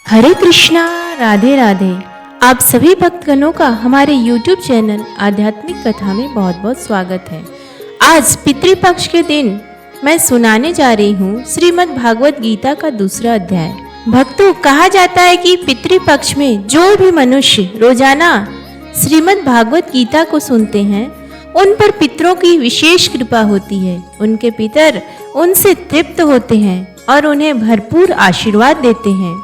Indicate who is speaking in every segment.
Speaker 1: हरे कृष्णा, राधे राधे। आप सभी भक्तगणों का हमारे YouTube चैनल आध्यात्मिक कथा में बहुत बहुत स्वागत है। आज पितृपक्ष के दिन मैं सुनाने जा रही हूँ श्रीमद् भागवत गीता का दूसरा अध्याय। भक्तों, कहा जाता है कि पितृपक्ष में जो भी मनुष्य रोजाना श्रीमद् भागवत गीता को सुनते हैं उन पर पितरों की विशेष कृपा होती है। उनके पितर उनसे तृप्त होते हैं और उन्हें भरपूर आशीर्वाद देते हैं।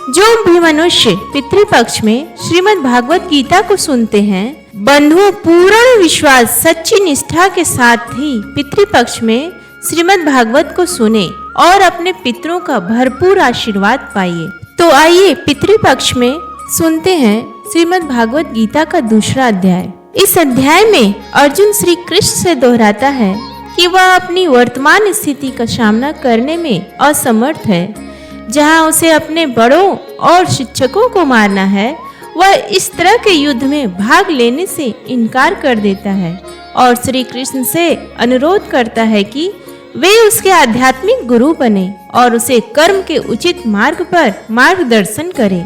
Speaker 1: जो भी मनुष्य पितृपक्ष में श्रीमद् भागवत गीता को सुनते हैं, बंधुओं, पूर्ण विश्वास सच्ची निष्ठा के साथ ही पितृपक्ष में श्रीमद् भागवत को सुने और अपने पितरों का भरपूर आशीर्वाद पाइए। तो आइए पितृपक्ष में सुनते हैं श्रीमद् भागवत गीता का दूसरा अध्याय। इस अध्याय में अर्जुन श्री कृष्ण से दोहराता है कि वह अपनी वर्तमान स्थिति का सामना करने में असमर्थ है। जहां उसे अपने बड़ों और शिक्षकों को मारना है, वह इस तरह के युद्ध में भाग लेने से इनकार कर देता है और श्री कृष्ण से अनुरोध करता है कि वे उसके आध्यात्मिक गुरु बने और उसे कर्म के उचित मार्ग पर मार्गदर्शन करें।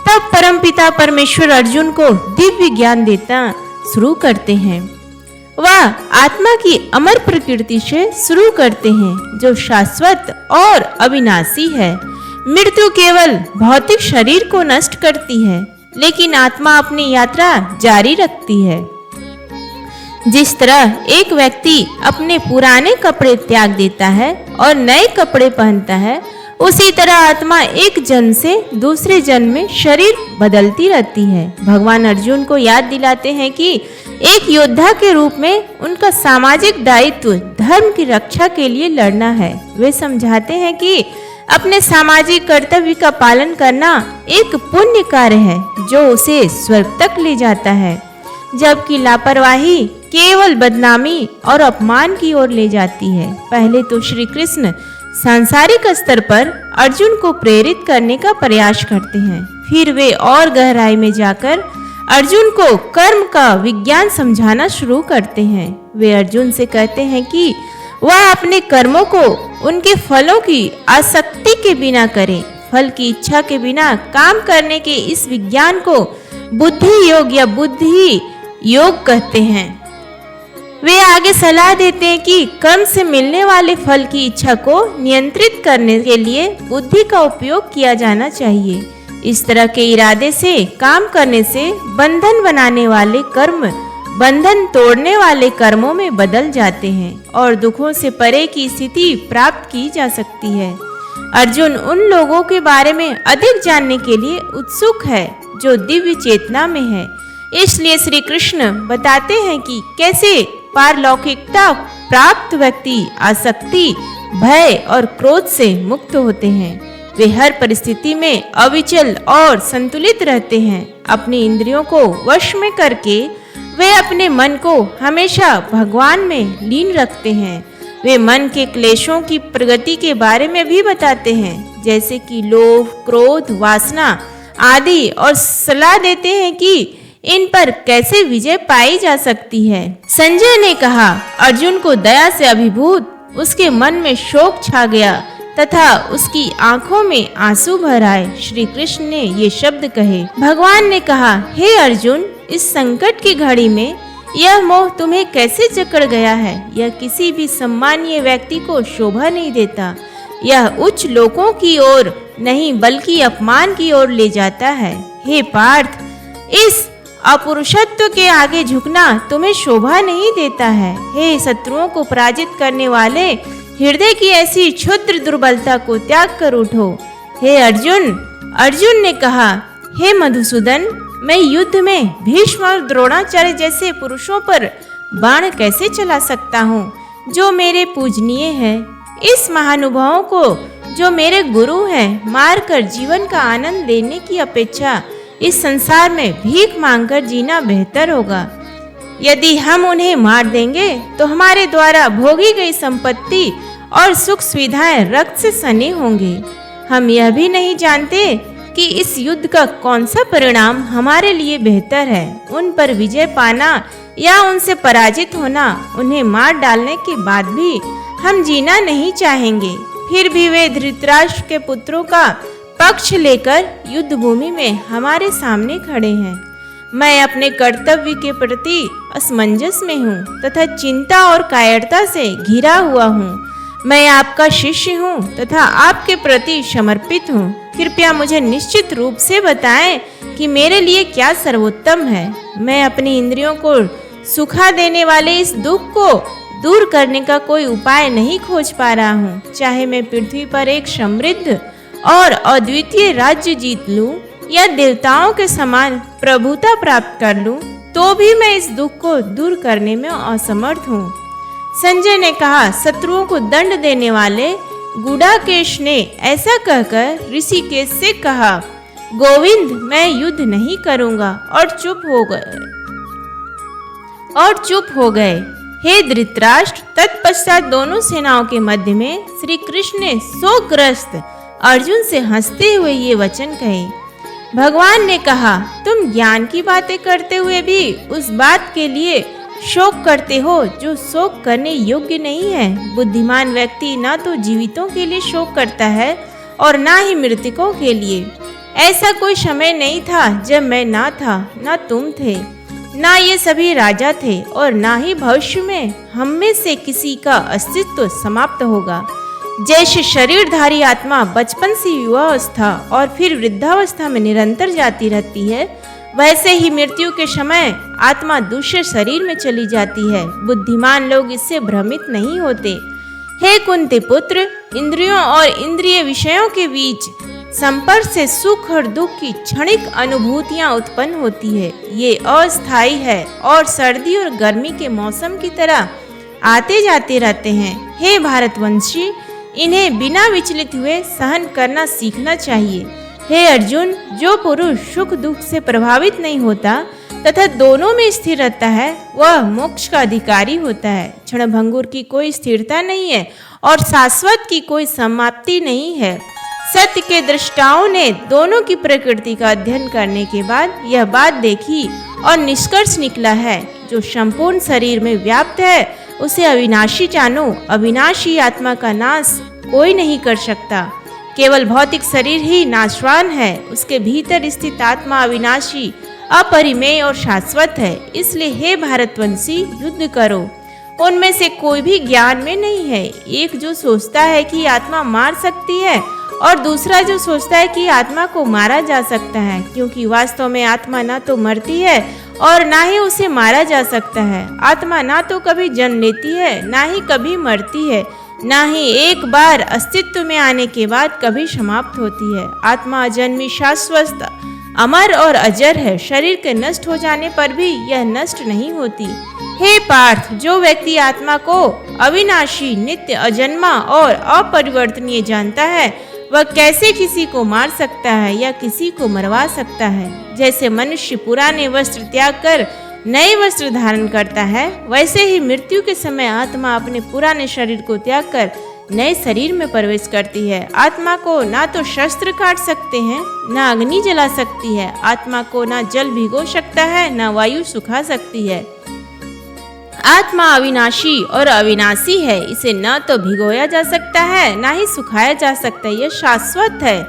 Speaker 1: तब परमपिता परमेश्वर अर्जुन को दिव्य ज्ञान देता शुरू करते हैं। वह आत्मा की अमर प्रकृति से शुरू करते हैं जो शाश्वत और अविनाशी है। मृत्यु केवल भौतिक शरीर को नष्ट करती है, लेकिन आत्मा अपनी यात्रा जारी रखती है। जिस तरह एक व्यक्ति अपने पुराने कपड़े त्याग देता है और नए कपड़े पहनता है, उसी तरह आत्मा एक जन्म से दूसरे जन्म में शरीर बदलती रहती है। भगवान अर्जुन को याद दिलाते हैं कि एक योद्धा के रूप में उनका सामाजिक दायित्व धर्म की रक्षा के लिए लड़ना है। वे समझाते हैं कि अपने सामाजिक कर्तव्य का पालन करना एक पुण्य कार्य है जो उसे स्वर्ग तक ले जाता है, जबकि लापरवाही केवल बदनामी और अपमान की ओर ले जाती है। पहले तो श्री कृष्ण सांसारिक स्तर पर अर्जुन को प्रेरित करने का प्रयास करते हैं, फिर वे और गहराई में जाकर अर्जुन को कर्म का विज्ञान समझाना शुरू करते हैं। वे अर्जुन से कहते हैं कि वह अपने कर्मों को उनके फलों की आसक्ति के बिना करे। फल की इच्छा के बिना काम करने के इस विज्ञान को बुद्धि योग या बुद्धि योग कहते हैं। वे आगे सलाह देते हैं कि कर्म से मिलने वाले फल की इच्छा को नियंत्रित करने के लिए बुद्धि का उपयोग किया जाना चाहिए। इस तरह के इरादे से काम करने से बंधन बनाने वाले कर्म बंधन तोड़ने वाले कर्मों में बदल जाते हैं और दुखों से परे की स्थिति प्राप्त की जा सकती है। अर्जुन उन लोगों के बारे में अधिक जानने के लिए उत्सुक है जो दिव्य चेतना में है। इसलिए श्री कृष्ण बताते हैं कि कैसे पारलौकिकता प्राप्त व्यक्ति आसक्ति, भय और क्रोध से मुक्त होते हैं। वे हर परिस्थिति में अविचल और संतुलित रहते हैं। अपनी इंद्रियों को वश में करके वे अपने मन को हमेशा भगवान में लीन रखते हैं। वे मन के क्लेशों की प्रगति के बारे में भी बताते हैं, जैसे कि लोभ, क्रोध, वासना आदि, और सलाह देते हैं कि इन पर कैसे विजय पाई जा सकती है। संजय ने कहा, अर्जुन को दया से अभिभूत उसके मन में शोक छा गया तथा उसकी आंखों में आंसू भर आए। श्री कृष्ण ने ये शब्द कहे। भगवान ने कहा, हे अर्जुन, इस संकट की घड़ी में यह मोह तुम्हें कैसे जकड़ गया है? यह किसी भी सम्मानीय व्यक्ति को शोभा नहीं देता। यह उच्च लोकों की ओर नहीं बल्कि अपमान की ओर ले जाता है। हे पार्थ, इस अपरुषत्व के आगे झुकना तुम्हें शोभा नहीं देता है। हे शत्रुओं को पराजित करने वाले, हृदय की ऐसी क्षुद्र दुर्बलता को त्याग कर उठो। हे अर्जुन, अर्जुन ने कहा, हे मधुसूदन, मैं युद्ध में भीष्म और द्रोणाचार्य जैसे पुरुषों पर बाण कैसे चला सकता हूँ जो मेरे पूजनीय हैं। इस महानुभावों को जो मेरे गुरु हैं मारकर जीवन का आनंद लेने की अपेक्षा इस संसार में भीख मांगकर जीना बेहतर होगा। यदि हम उन्हें मार देंगे तो हमारे द्वारा भोगी गई संपत्ति और सुख सुविधाएं रक्त से सने होंगे। हम यह भी नहीं जानते कि इस युद्ध का कौन सा परिणाम हमारे लिए बेहतर है, उन पर विजय पाना या उनसे पराजित होना। उन्हें मार डालने के बाद भी हम जीना नहीं चाहेंगे। फिर भी वे धृतराष्ट्र के पुत्रों का पक्ष लेकर युद्ध भूमि में हमारे सामने खड़े हैं। मैं अपने कर्तव्य के प्रति असमंजस में हूँ तथा चिंता और कायरता से घिरा हुआ हूँ। मैं आपका शिष्य हूँ तथा आपके प्रति समर्पित हूँ। कृपया मुझे निश्चित रूप से बताएं कि मेरे लिए क्या सर्वोत्तम है। मैं अपनी इंद्रियों को सुखा देने वाले इस दुख को दूर करने का कोई उपाय नहीं खोज पा रहा हूँ। चाहे मैं पृथ्वी पर एक समृद्ध और अद्वितीय राज्य जीत लूँ या देवताओं के समान प्रभुता प्राप्त कर लूँ, तो भी मैं इस दुख को दूर करने में असमर्थ हूँ। संजय ने कहा, शत्रुओं को दंड देने वाले गुडाकेश ने ऐसा कहकर ऋषिकेश से कहा, गोविंद, मैं युद्ध नहीं करूंगा, और चुप हो गए। हे धृतराष्ट्र, तत्पश्चात दोनों सेनाओं के मध्य में श्री कृष्ण ने शोकग्रस्त अर्जुन से हंसते हुए ये वचन कहे। भगवान ने कहा, तुम ज्ञान की बातें करते हुए भी उस बात के लिए शोक करते हो जो शोक करने योग्य नहीं है। बुद्धिमान व्यक्ति ना तो जीवितों के लिए शोक करता है और ना ही मृतकों के लिए। ऐसा कोई समय नहीं था जब मैं ना था, ना तुम थे, ना ये सभी राजा थे, और ना ही भविष्य में हम में से किसी का अस्तित्व समाप्त होगा। जैसे शरीरधारी आत्मा बचपन से युवावस्था और फिर वृद्धावस्था में निरंतर जाती रहती है, वैसे ही मृत्यु के समय आत्मा दूसरे शरीर में चली जाती है। बुद्धिमान लोग इससे भ्रमित नहीं होते। हे कुंती पुत्र, इंद्रियों और इंद्रिय विषयों के बीच संपर्क से सुख और दुख की क्षणिक अनुभूतियां उत्पन्न होती है। ये अस्थायी है और सर्दी और गर्मी के मौसम की तरह आते जाते रहते हैं। हे भारतवंशी, इन्हें बिना विचलित हुए सहन करना सीखना चाहिए। हे अर्जुन, जो पुरुष सुख दुख से प्रभावित नहीं होता तथा दोनों में स्थिर रहता है, वह मोक्ष का अधिकारी होता है। क्षणभंगुर की कोई स्थिरता नहीं है और शाश्वत की कोई समाप्ति नहीं है। सत्य के दृष्टाओं ने दोनों की प्रकृति का अध्ययन करने के बाद यह बात देखी और निष्कर्ष निकला है, जो संपूर्ण शरीर में व्याप्त है उसे अविनाशी जानो। अविनाशी आत्मा का नाश कोई नहीं कर सकता। केवल भौतिक शरीर ही नाशवान है। उसके भीतर स्थित आत्मा अविनाशी, अपरिमेय और शाश्वत है। इसलिए हे भारतवंशी, युद्ध करो। उनमें से कोई भी ज्ञान में नहीं है। एक जो सोचता है कि आत्मा मार सकती है और दूसरा जो सोचता है कि आत्मा को मारा जा सकता है, क्योंकि वास्तव में आत्मा ना तो मरती है और ना ही उसे मारा जा सकता है। आत्मा ना तो कभी जन्म लेती है, ना ही कभी मरती है, ना ही एक बार अस्तित्व में आने के बाद कभी समाप्त होती है। आत्मा अजन्मी, शाश्वत, अमर और अजर है। शरीर के नष्ट हो जाने पर भी यह नष्ट नहीं होती। हे पार्थ, जो व्यक्ति आत्मा को अविनाशी, नित्य, अजन्मा और अपरिवर्तनीय जानता है, वह कैसे किसी को मार सकता है या किसी को मरवा सकता है। जैसे मनुष्य पुराने वस्त्र त्याग कर नए वस्त्र धारण करता है, वैसे ही मृत्यु के समय आत्मा अपने पुराने शरीर को त्याग कर नए शरीर में प्रवेश करती है। आत्मा को ना तो शस्त्र काट सकते हैं, ना अग्नि जला सकती है। आत्मा को ना जल भिगो सकता है, ना वायु सुखा सकती है। आत्मा अविनाशी और अविनाशी है। इसे न तो भिगोया जा सकता है, ना ही सुखाया जा सकता है। यह शाश्वत है,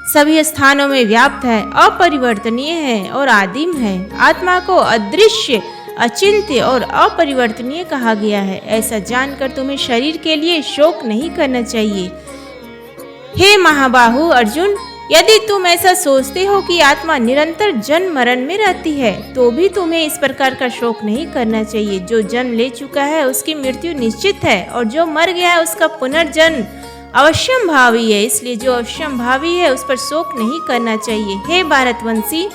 Speaker 1: सभी स्थानों में व्याप्त है, अपरिवर्तनीय है और आदिम है। आत्मा को अदृश्य, अचिंत्य और अपरिवर्तनीय कहा गया है। ऐसा जानकर तुम्हें शरीर के लिए शोक नहीं करना चाहिए। हे महाबाहु अर्जुन, यदि तुम ऐसा सोचते हो कि आत्मा निरंतर जन्म मरण में रहती है, तो भी तुम्हें इस प्रकार का शोक नहीं करना चाहिए। जो जन्म ले चुका है उसकी मृत्यु निश्चित है, और जो मर गया है उसका पुनर्जन्म अवश्यंभावी है। इसलिए जो अवश्यंभावी है उस पर शोक नहीं करना चाहिए। हे भारतवंशी,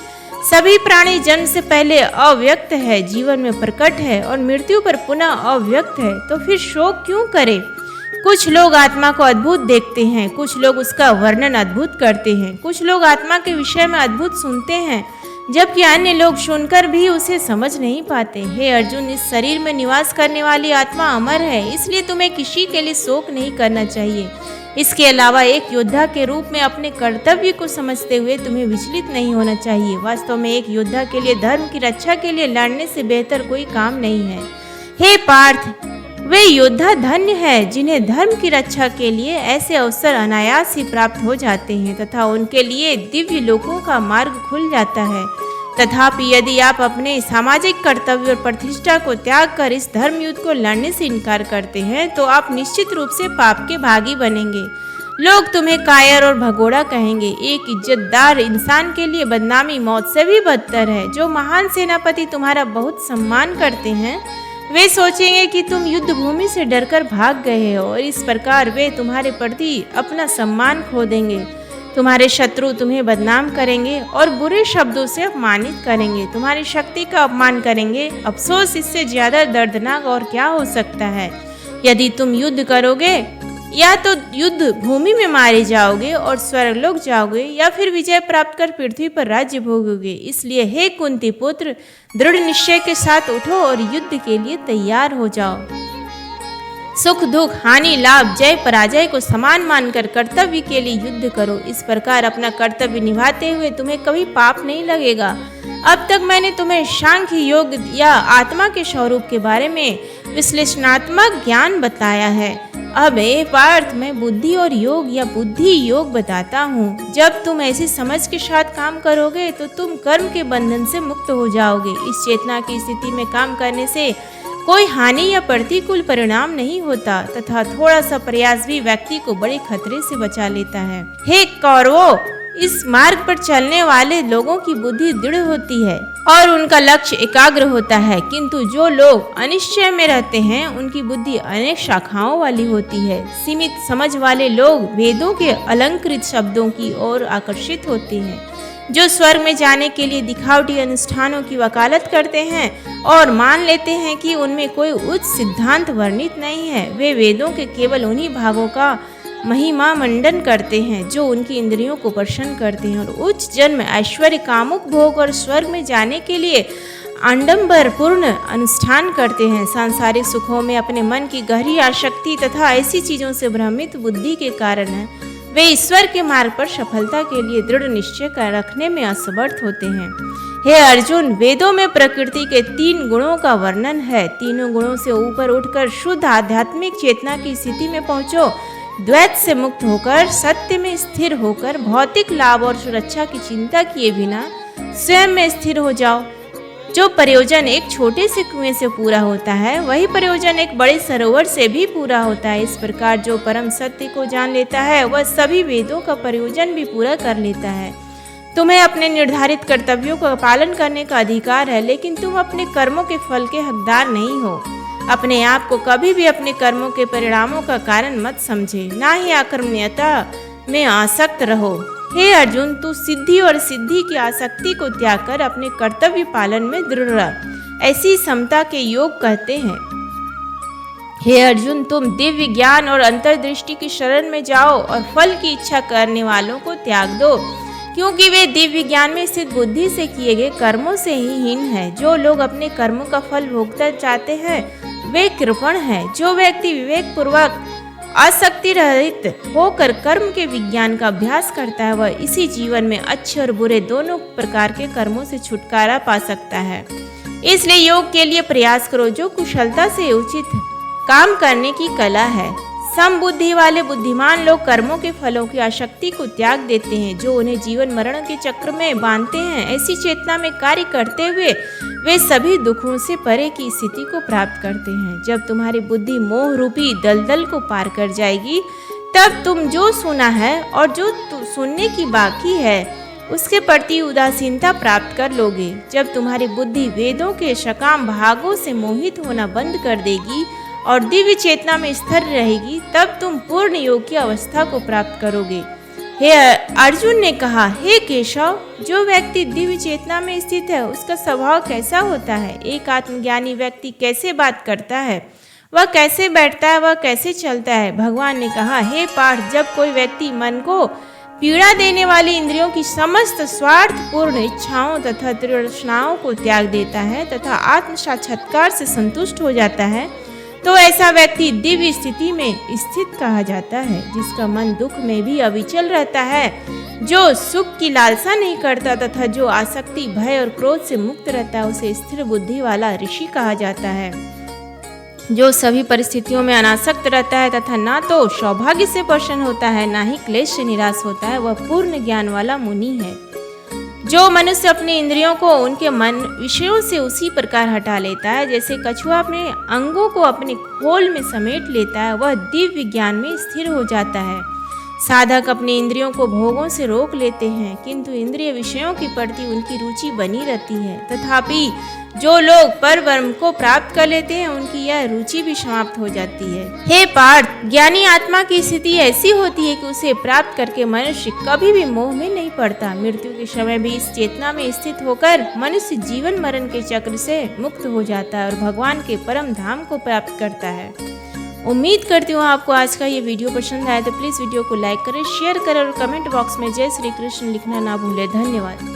Speaker 1: सभी प्राणी जन्म से पहले अव्यक्त है, जीवन में प्रकट है और मृत्यु पर पुनः अव्यक्त है, तो फिर शोक क्यों करें? कुछ लोग आत्मा को अद्भुत देखते हैं, कुछ लोग उसका वर्णन अद्भुत करते हैं, कुछ लोग आत्मा के विषय में अद्भुत सुनते हैं, जबकि अन्य लोग सुनकर भी उसे समझ नहीं पाते। हे अर्जुन, इस शरीर में निवास करने वाली आत्मा अमर है, इसलिए तुम्हें किसी के लिए शोक नहीं करना चाहिए। इसके अलावा एक योद्धा के रूप में अपने कर्तव्य को समझते हुए तुम्हें विचलित नहीं होना चाहिए। वास्तव में एक योद्धा के लिए धर्म की रक्षा के लिए लड़ने से बेहतर कोई काम नहीं है। हे पार्थ, वे योद्धा धन्य है जिन्हें धर्म की रक्षा के लिए ऐसे अवसर अनायास ही प्राप्त हो जाते हैं तथा उनके लिए दिव्य लोकों का मार्ग खुल जाता है। तथापि यदि आप अपने सामाजिक कर्तव्य और प्रतिष्ठा को त्याग कर इस धर्म युद्ध को लड़ने से इनकार करते हैं तो आप निश्चित रूप से पाप के भागी बनेंगे। लोग तुम्हें कायर और भगोड़ा कहेंगे। एक इज्जतदार इंसान के लिए बदनामी मौत से भी बदतर है। जो महान सेनापति तुम्हारा बहुत सम्मान करते हैं वे सोचेंगे कि तुम युद्ध भूमि से डरकर भाग गए हो और इस प्रकार वे तुम्हारे प्रति अपना सम्मान खो देंगे। तुम्हारे शत्रु तुम्हें बदनाम करेंगे और बुरे शब्दों से अपमानित करेंगे, तुम्हारी शक्ति का अपमान करेंगे। अफसोस, इससे ज्यादा दर्दनाक और क्या हो सकता है। यदि तुम युद्ध करोगे या तो युद्ध भूमि में मारे जाओगे और स्वर्गलोक जाओगे या फिर विजय प्राप्त कर पृथ्वी पर राज्य भोगोगे। इसलिए हे कुंती पुत्र, दृढ़ निश्चय के साथ उठो और युद्ध के लिए तैयार हो जाओ। सुख दुख, हानि लाभ, जय पराजय को समान मानकर कर्तव्य के लिए युद्ध करो। इस प्रकार अपना कर्तव्य निभाते हुए तुम्हें कभी पाप नहीं लगेगा। अब तक मैंने तुम्हें सांख्य योग या आत्मा के स्वरूप के बारे में विश्लेषणात्मक ज्ञान बताया है। अब एक पार्थ मैं बुद्धि और योग या बुद्धि योग बताता हूँ। जब तुम ऐसी समझ के साथ काम करोगे तो तुम कर्म के बंधन से मुक्त हो जाओगे। इस चेतना की स्थिति में काम करने से कोई हानि या प्रतिकूल परिणाम नहीं होता तथा थोड़ा सा प्रयास भी व्यक्ति को बड़े खतरे से बचा लेता है। हे कौरवों, इस मार्ग पर चलने वाले लोगों की बुद्धि दृढ़ होती है और उनका लक्ष्य एकाग्र होता है, किंतु जो लोग अनिश्चय में रहते हैं उनकी बुद्धि अनेक शाखाओं वाली होती है। सीमित समझ वाले लोग वेदों के अलंकृत शब्दों की ओर आकर्षित होते हैं। जो स्वर्ग में जाने के लिए दिखावटी अनुष्ठानों की वकालत करते हैं और मान लेते हैं कि उनमें कोई उच्च सिद्धांत वर्णित नहीं है, वे वेदों के केवल उन्हीं भागों का महिमा मंडन करते हैं जो उनकी इंद्रियों को प्रसन्न करते हैं और उच्च जन्म, ऐश्वर्य, कामुक भोग और स्वर्ग में जाने के लिए आडंबर पूर्ण अनुष्ठान करते हैं। सांसारिक सुखों में अपने मन की गहरी आसक्ति तथा ऐसी चीजों से भ्रमित बुद्धि के कारण वे ईश्वर के मार्ग पर सफलता के लिए दृढ़ निश्चय कर रखने में असमर्थ होते हैं। हे अर्जुन, वेदों में प्रकृति के 3 गुणों का वर्णन है। तीनों गुणों से ऊपर उठकर शुद्ध आध्यात्मिक चेतना की स्थिति में पहुंचो। द्वैत से मुक्त होकर सत्य में स्थिर होकर भौतिक लाभ और सुरक्षा की चिंता किए बिना स्वयं में स्थिर हो जाओ। जो प्रयोजन एक छोटे से कुएं से पूरा होता है वही प्रयोजन एक बड़े सरोवर से भी पूरा होता है। इस प्रकार जो परम सत्य को जान लेता है वह सभी वेदों का प्रयोजन भी पूरा कर लेता है। तुम्हें अपने निर्धारित कर्तव्यों का पालन करने का अधिकार है, लेकिन तुम अपने कर्मों के फल के हकदार नहीं हो। अपने आप को कभी भी अपने कर्मों के परिणामों का कारण मत समझे, ना ही आकर्मण्यता में आसक्त रहो। हे अर्जुन, तू सिद्धि और सिद्धि की आसक्ति को त्याग कर अपने कर्तव्य पालन में दृढ़ रह। ऐसी समता के योग कहते हैं। हे अर्जुन, तुम दिव्य ज्ञान और अंतर्दृष्टि की शरण में जाओ और फल की इच्छा करने वालों को त्याग दो, क्योंकि वे दिव्य ज्ञान में स्थित बुद्धि से किए गए कर्मों से ही हीन है। जो लोग अपने कर्मों का फल भोगना चाहते हैं वे कृपण हैं। जो व्यक्ति विवेक पूर्वक आसक्ति रहित होकर कर्म के विज्ञान का अभ्यास करता है वह इसी जीवन में अच्छे और बुरे दोनों प्रकार के कर्मों से छुटकारा पा सकता है। इसलिए योग के लिए प्रयास करो, जो कुशलता से उचित काम करने की कला है। समबुद्धि वाले बुद्धिमान लोग कर्मों के फलों की आसक्ति को त्याग देते हैं जो उन्हें जीवन मरण के चक्र में बांधते हैं। ऐसी चेतना में कार्य करते हुए वे सभी दुखों से परे की स्थिति को प्राप्त करते हैं। जब तुम्हारी बुद्धि मोह रूपी दलदल को पार कर जाएगी तब तुम जो सुना है और जो सुनने की बाकी है उसके प्रति उदासीनता प्राप्त कर लोगे। जब तुम्हारी बुद्धि वेदों के सकाम भागों से मोहित होना बंद कर देगी और दिव्य चेतना में स्थिर रहेगी तब तुम पूर्ण योग की अवस्था को प्राप्त करोगे। हे अर्जुन ने कहा, हे केशव, जो व्यक्ति दिव्य चेतना में स्थित है उसका स्वभाव कैसा होता है? एक आत्मज्ञानी व्यक्ति कैसे बात करता है, वह कैसे बैठता है, वह कैसे चलता है? भगवान ने कहा, हे पार्थ, जब कोई व्यक्ति मन को पीड़ा देने वाली इंद्रियों की समस्त स्वार्थपूर्ण इच्छाओं तथा तृष्णाओं को त्याग देता है तथा आत्म साक्षात्कार से संतुष्ट हो जाता है तो ऐसा व्यक्ति दिव्य स्थिति में स्थित कहा जाता है। जिसका मन दुख में भी अविचल रहता है, जो सुख की लालसा नहीं करता तथा जो आसक्ति, भय और क्रोध से मुक्त रहता है उसे स्थिर बुद्धि वाला ऋषि कहा जाता है। जो सभी परिस्थितियों में अनासक्त रहता है तथा ना तो सौभाग्य से प्रसन्न होता है, ना ही क्लेश से निराश होता है, वह पूर्ण ज्ञान वाला मुनि है। जो मनुष्य अपने इंद्रियों को उनके मन विषयों से उसी प्रकार हटा लेता है जैसे कछुआ अपने अंगों को अपने खोल में समेट लेता है, वह दिव्य ज्ञान में स्थिर हो जाता है। साधक अपने इंद्रियों को भोगों से रोक लेते हैं, किंतु इंद्रिय विषयों के प्रति उनकी रुचि बनी रहती है। तथापि जो लोग पर ब्रह्म को प्राप्त कर लेते हैं, उनकी यह रुचि भी समाप्त हो जाती है। हे पार्थ, ज्ञानी आत्मा की स्थिति ऐसी होती है कि उसे प्राप्त करके मनुष्य कभी भी मोह में नहीं पड़ता। मृत्यु के समय भी इस चेतना में स्थित होकर मनुष्य जीवन मरण के चक्र से मुक्त हो जाता है और भगवान के परम धाम को प्राप्त करता है। उम्मीद करती हूँ आपको आज का ये वीडियो पसंद आया, तो प्लीज़ वीडियो को लाइक करें, शेयर करें और कमेंट बॉक्स में जय श्री कृष्ण लिखना ना भूलें। धन्यवाद।